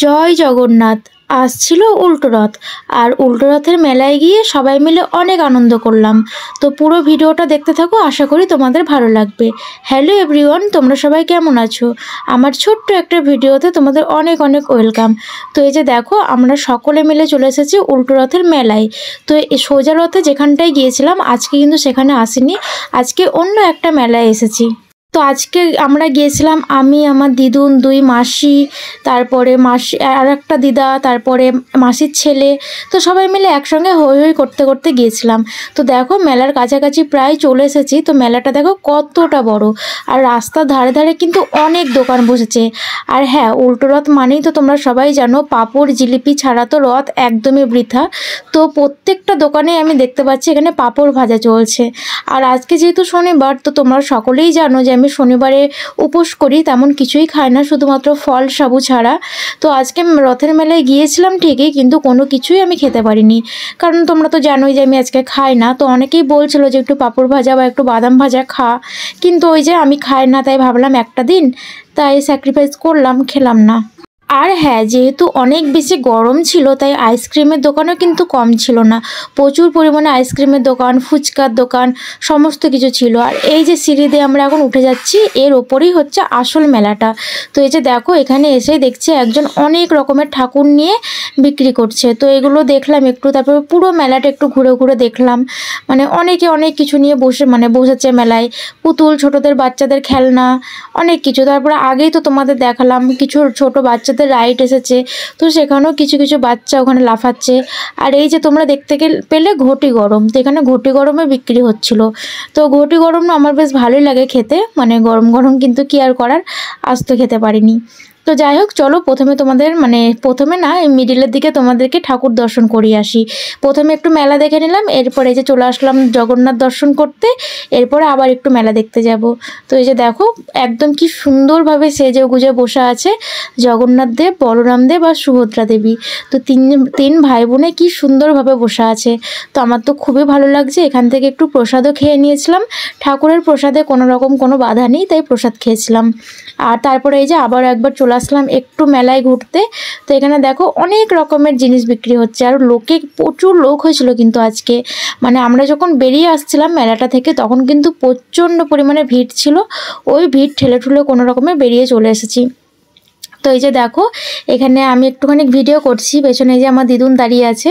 জয় জগন্নাথ। আজ ছিল উল্টো রথ, আর উল্টো রথের মেলায় গিয়ে সবাই মিলে অনেক আনন্দ করলাম। তো পুরো ভিডিওটা দেখতে থাকো, আশা করি তোমাদের ভালো লাগবে। হ্যালো এভরিওয়ান, তোমরা সবাই কেমন আছো? আমার ছোট্ট একটা ভিডিওতে তোমাদের অনেক অনেক ওয়েলকাম। তো এই যে দেখো, আমরা সকলে মিলে চলে এসেছি উল্টো রথের মেলায়। তো এই সোজা রথে যেখানটায় গিয়েছিলাম, আজকে কিন্তু সেখানে আসিনি, আজকে অন্য একটা মেলায় এসেছি। তো আজকে আমরা গিয়েছিলাম, আমি, আমার দিদুন, দুই মাসি, তারপরে মাসি আর একটা দিদা, তারপরে মাসির ছেলে। তো সবাই মিলে একসঙ্গে হই হই করতে করতে গিয়েছিলাম। তো দেখো, মেলার কাছাকাছি প্রায় চলে এসেছি। তো মেলাটা দেখো কতটা বড়, আর রাস্তার ধারে ধারে কিন্তু অনেক দোকান বসেছে। আর হ্যাঁ, উল্টো রথ মানেই তো তোমরা সবাই জানো, পাঁপড় জিলিপি ছাড়া তো রথ একদমই বৃথা। তো প্রত্যেকটা দোকানে আমি দেখতে পাচ্ছি এখানে পাঁপড় ভাজা চলছে। আর আজকে যেহেতু শনিবার, তো তোমরা সকলেই জানো যে আমি শনিবারে উপোস করি, তেমন কিছুই খাই না, শুধুমাত্র ফল সাবু ছাড়া। তো আজকে রথের মেলায় গিয়েছিলাম ঠিকই, কিন্তু কোনো কিছুই আমি খেতে পারিনি, কারণ তোমরা তো জানোই যে আমি আজকে খাই না। তো অনেকেই বলছিল যে একটু পাঁপড় ভাজা বা একটু বাদাম ভাজা খা, কিন্তু ওই যে আমি খাই না, তাই ভাবলাম একটা দিন তাই স্যাক্রিফাইস করলাম, খেলাম না। আর হ্যাঁ, যেহেতু অনেক বেশি গরম ছিল, তাই আইসক্রিমের দোকানও কিন্তু কম ছিল না। প্রচুর পরিমাণে আইসক্রিমের দোকান, ফুচকার দোকান, সমস্ত কিছু ছিল। আর এই যে সিঁড়ি দিয়ে আমরা এখন উঠে যাচ্ছি, এর ওপরেই হচ্ছে আসল মেলাটা। তো এই যে দেখো, এখানে এসে দেখছি একজন অনেক রকমের ঠাকুর নিয়ে বিক্রি করছে। তো এগুলো দেখলাম একটু, তারপরে পুরো মেলাটা একটু ঘুরে ঘুরে দেখলাম। মানে অনেকে অনেক কিছু নিয়ে বসেছে মেলায়, পুতুল, ছোটদের বাচ্চাদের খেলনা, অনেক কিছু। তারপরে আগেই তো তোমাদের দেখালাম কিছু ছোট বাচ্চাদের রাইড এসেছে, তো সেখানেও কিছু কিছু বাচ্চা ওখানে লাফাচ্ছে। আর এই যে তোমরা দেখতে পেলে ঘটি গরম, তো এখানে ঘটি গরমে বিক্রি হচ্ছিল। তো ঘটি গরম না আমার বেশ ভালোই লাগে খেতে, মানে গরম গরম, কিন্তু কি আর করার, আজ তো খেতে পারিনি। তো যাই হোক, চলো প্রথমে না, এই মিডিলের দিকে তোমাদেরকে ঠাকুর দর্শন করিয়ে আসি। প্রথমে একটু মেলা দেখে নিলাম, এরপরে এই যে চলে আসলাম জগন্নাথ দর্শন করতে, এরপরে আবার একটু মেলা দেখতে যাব। তো এই যে দেখো, একদম কি সুন্দরভাবে সেজে গুজে বসে আছে জগন্নাথ দেব, বলরাম দেব আর সুভদ্রা দেবী। তো তিন ভাই বোনে কি সুন্দরভাবে বসে আছে। তো আমার তো খুবই ভালো লাগছে। এখান থেকে একটু প্রসাদও খেয়ে নিয়েছিলাম, ঠাকুরের প্রসাদে কোনো রকম কোনো বাধা নেই, তাই প্রসাদ খেয়েছিলাম। আর তারপরে এই যে আবার একবার চলে আসলাম একটু মেলায় ঘুরতে। তো এখানে দেখো অনেক রকমের জিনিস বিক্রি হচ্ছে, আর প্রচুর লোক হয়েছিল কিন্তু আজকে। মানে আমরা যখন বেরিয়ে আসছিলাম মেলাটা থেকে, তখন কিন্তু প্রচণ্ড পরিমাণে ভিড় ছিল। ওই ভিড় ঠেলে ঠুলে কোনো রকমে বেরিয়ে চলে এসেছি। তো এই যে দেখো, এখানে আমি একটুখানি ভিডিও করছি, পেছনে যে আমার দিদুন দাঁড়িয়ে আছে।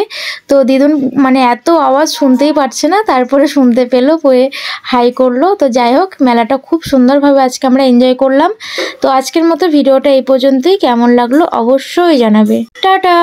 তো দিদুন মানে এত আওয়াজ শুনতেই পারছে না, তারপরে শুনতে পেলো, পরে হাই করলো। তো যাই হোক, মেলাটা খুব সুন্দরভাবে আজকে আমরা এনজয় করলাম। তো আজকের মতো ভিডিওটা এই পর্যন্তই। কেমন লাগলো অবশ্যই জানাবে। টাটা।